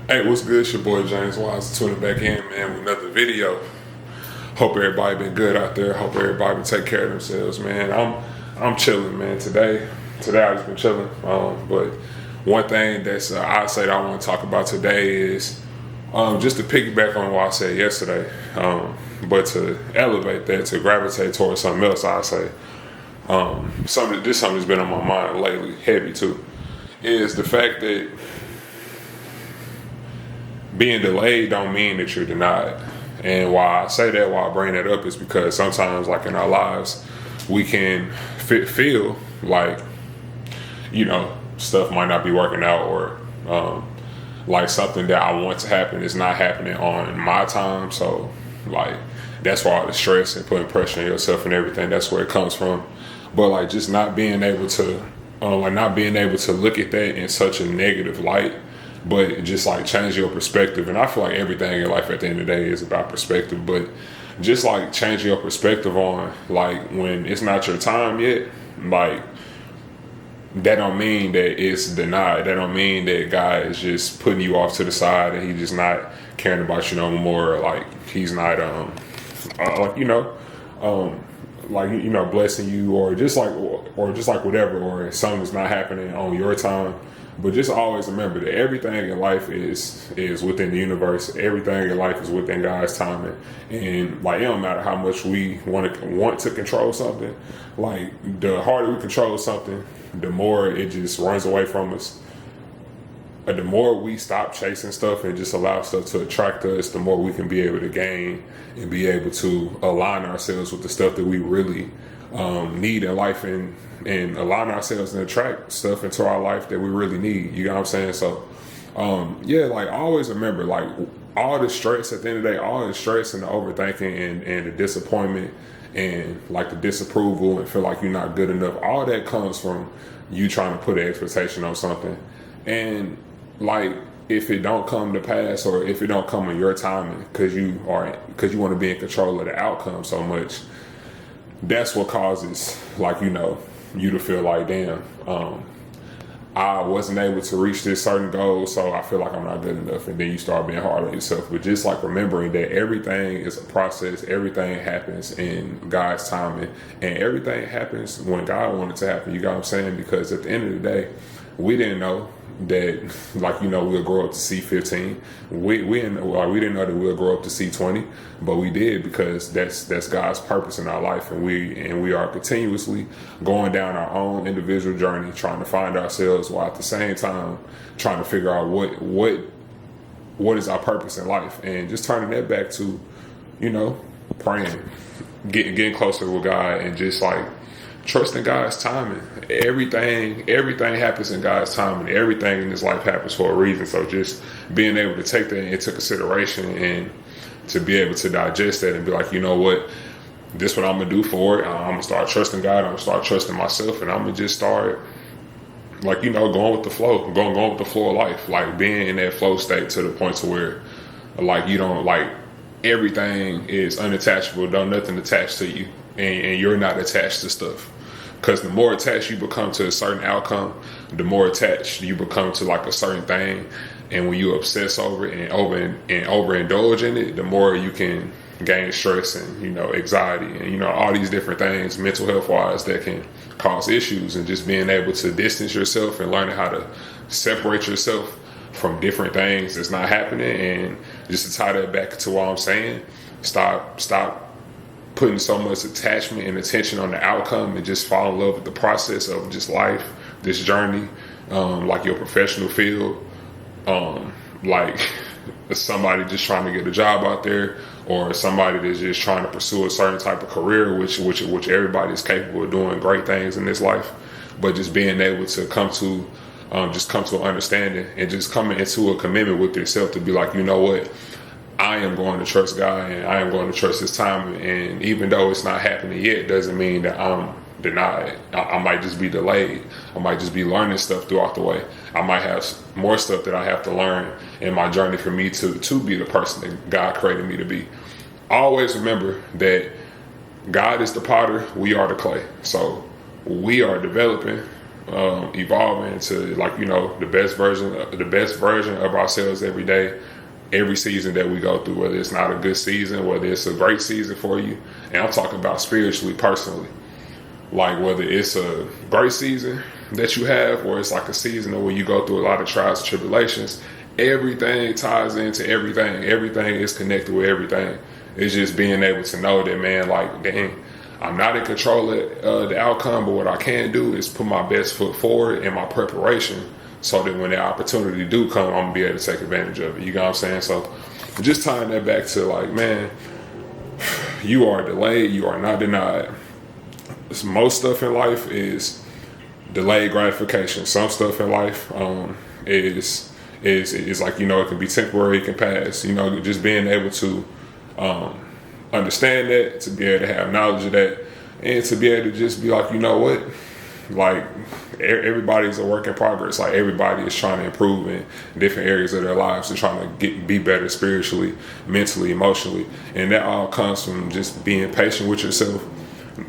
Hey, what's good? It's your boy James Wise tuning back in, man, with another video. Hope everybody been good out there. Hope everybody been taking care of themselves, man. I'm chilling, man. Today I just been chilling. But one thing that's I say that I want to talk about today is just to piggyback on what I said yesterday, but to elevate that, to gravitate towards something else. I say something that's been on my mind lately, heavy too, is the fact that being delayed don't mean that you're denied. And why I say that, why I bring that up, is because sometimes, like in our lives, we can feel like, stuff might not be working out, or like something that I want to happen is not happening on my time. So, like, that's why all the stress and putting pressure on yourself and everything, that's where it comes from. But like, just not being able to, not being able to look at that in such a negative light, but just like change your perspective. And I feel like everything in life at the end of the day is about perspective, but just like changing your perspective on like when it's not your time yet, like that don't mean that it's denied. That don't mean that God is just putting you off to the side and he's just not caring about you no more. Like he's not, blessing you, or just like whatever, or something's not happening on your time. But just always remember that everything in life is within the universe. Everything in life is within God's timing, and like it don't matter how much we want to control something. Like the harder we control something, the more it just runs away from us. The more we stop chasing stuff and just allow stuff to attract us, the more we can be able to gain and be able to align ourselves with the stuff that we really need in life, and align ourselves and attract stuff into our life that we really need. You know what I'm saying? So, like always remember, like all the stress at the end of the day, all the stress and the overthinking and the disappointment and like the disapproval and feel like you're not good enough, all that comes from you trying to put an expectation on something. And like, if it don't come to pass, or if it don't come in your timing, because you want to be in control of the outcome so much, that's what causes, like, you to feel like, damn, I wasn't able to reach this certain goal, so I feel like I'm not good enough. And then you start being hard on yourself. But just like remembering that everything is a process, everything happens in God's timing, and everything happens when God wanted to happen. You got what I'm saying? Because at the end of the day, we didn't know that, like, we'll grow up to see 15. We didn't know that we'll grow up to see 20, but we did, because that's God's purpose in our life, and we are continuously going down our own individual journey, trying to find ourselves, while at the same time trying to figure out what is our purpose in life, and just turning that back to, praying, getting closer with God, and just like trusting God's timing. Everything happens in God's timing. Everything in this life happens for a reason. So just being able to take that into consideration and to be able to digest that and be like, you know what, this is what I'm gonna do for it. I'm gonna start trusting God. I'm gonna start trusting myself, and I'm gonna just start, like, going with the flow, going with the flow of life, like being in that flow state to the point to where, like, you don't, like, everything is unattachable. Don't nothing attached to you, and you're not attached to stuff. Because the more attached you become to a certain outcome, the more attached you become to like a certain thing. And when you obsess over it and overindulge in it, the more you can gain stress and, anxiety and, all these different things, mental health wise, that can cause issues. And just being able to distance yourself and learning how to separate yourself from different things that's not happening. And just to tie that back to what I'm saying, stop putting so much attachment and attention on the outcome, and just fall in love with the process of just life, this journey, like your professional field, like somebody just trying to get a job out there, or somebody that's just trying to pursue a certain type of career, which everybody is capable of doing great things in this life. But just being able to come to an understanding and just coming into a commitment with yourself to be like, you know what, I am going to trust God, and I am going to trust His time. And even though it's not happening yet, doesn't mean that I'm denied. I might just be delayed. I might just be learning stuff throughout the way. I might have more stuff that I have to learn in my journey for me to be the person that God created me to be. Always remember that God is the potter, we are the clay. So we are developing evolving into, like, the best version of ourselves every day, every season that we go through, whether it's not a good season, whether it's a great season for you. And I'm talking about spiritually, personally. Like, whether it's a great season that you have, or it's like a season where you go through a lot of trials and tribulations, everything ties into everything. Everything is connected with everything. It's just being able to know that, man, like, dang, I'm not in control of the outcome, but what I can do is put my best foot forward in my preparation, so that when the opportunity do come, I'm gonna be able to take advantage of it. You know what I'm saying? So just tying that back to, like, man, you are delayed, you are not denied. Most stuff in life is delayed gratification. Some stuff in life is like, it can be temporary, it can pass. Just being able to understand that, to be able to have knowledge of that, and to be able to just be like, you know what, like, everybody's a work in progress. Like, everybody is trying to improve in different areas of their lives. They're trying to be better spiritually, mentally, emotionally, and that all comes from just being patient with yourself.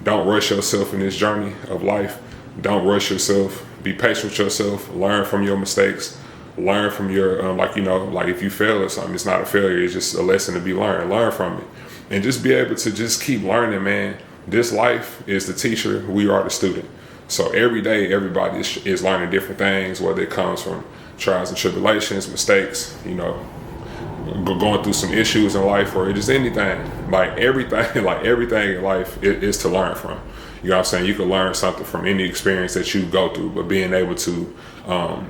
Don't rush yourself in this journey of life. Don't rush yourself. Be patient with yourself. Learn from your mistakes. Learn from your, like if you fail at something, it's not a failure. It's just a lesson to be learned. Learn from it. And just be able to just keep learning, man. This life is the teacher. We are the student. So every day, everybody is learning different things, whether it comes from trials and tribulations, mistakes, going through some issues in life, or just anything. Like, everything in life is to learn from. You know what I'm saying? You can learn something from any experience that you go through, but being able to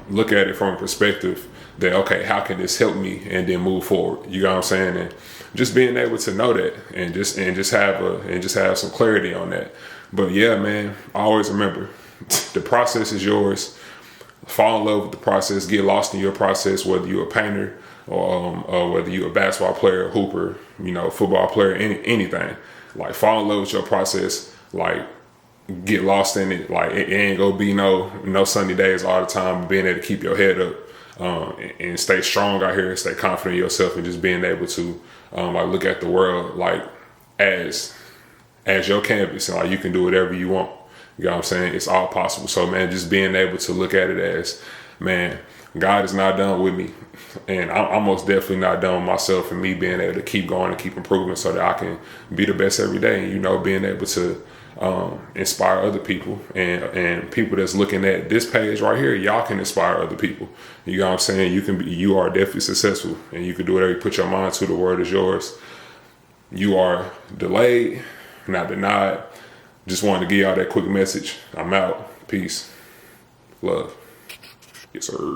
look at it from a perspective that, okay, how can this help me, and then move forward. You know what I'm saying? And just being able to know that, and just have some clarity on that. But yeah, man, always remember, the process is yours. Fall in love with the process. Get lost in your process, whether you're a painter, or whether you're a basketball player, hooper, football player, anything. Like, fall in love with your process. Like, get lost in it. Like, it ain't gonna be no sunny days all the time. But being able to keep your head up and stay strong out here, and stay confident in yourself, and just being able to look at the world like as your canvas, and like, you can do whatever you want. You know what I'm saying? It's all possible. So, man, just being able to look at it as, man, God is not done with me, and I'm most definitely not done with myself, and me being able to keep going and keep improving, so that I can be the best every day. Being able to inspire other people, and people that's looking at this page right here, y'all can inspire other people. You know what I'm saying? You are definitely successful, and you can do whatever you put your mind to. The word is yours. You are delayed, not denied. Just wanted to give y'all that quick message. I'm out. Peace. Love. Yes, sir.